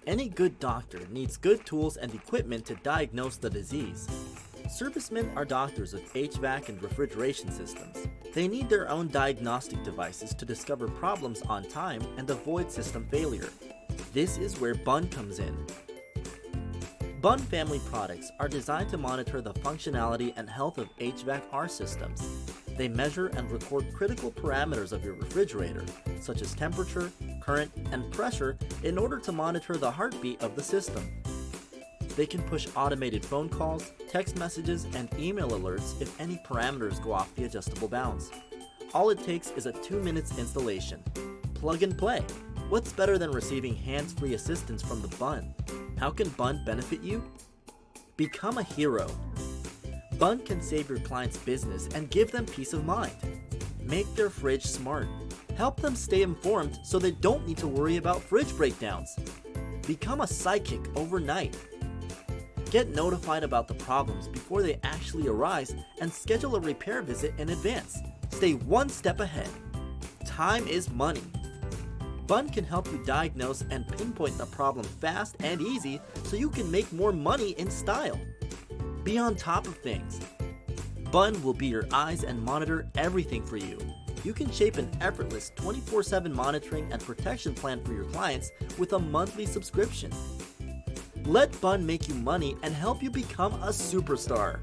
Any good doctor needs good tools and equipment to diagnose the disease. Servicemen are doctors of HVAC and refrigeration systems. They need their own diagnostic devices to discover problems on time and avoid system failure. This is where Bunn comes in. Bunn family products are designed to monitor the functionality and health of HVAC/R systems. They measure and record critical parameters of your refrigerator, such as temperature, current, and pressure, in order to monitor the heartbeat of the system. They can push automated phone calls, text messages, and email alerts if any parameters go off the adjustable bounds. All it takes is a 2 minutes installation. Plug and play. What's better than receiving hands-free assistance from the Bunn? How can Bunn benefit you? Become a hero. Bunn can save your client's business and give them peace of mind. Make their fridge smart. Help them stay informed so they don't need to worry about fridge breakdowns. Become a psychic overnight. Get notified about the problems before they actually arise and schedule a repair visit in advance. Stay one step ahead. Time is money. Bunn can help you diagnose and pinpoint the problem fast and easy so you can make more money in style. Be on top of things. Bunn will be your eyes and monitor everything for you. You can shape an effortless 24/7 monitoring and protection plan for your clients with a monthly subscription. Let Bunn make you money and help you become a superstar.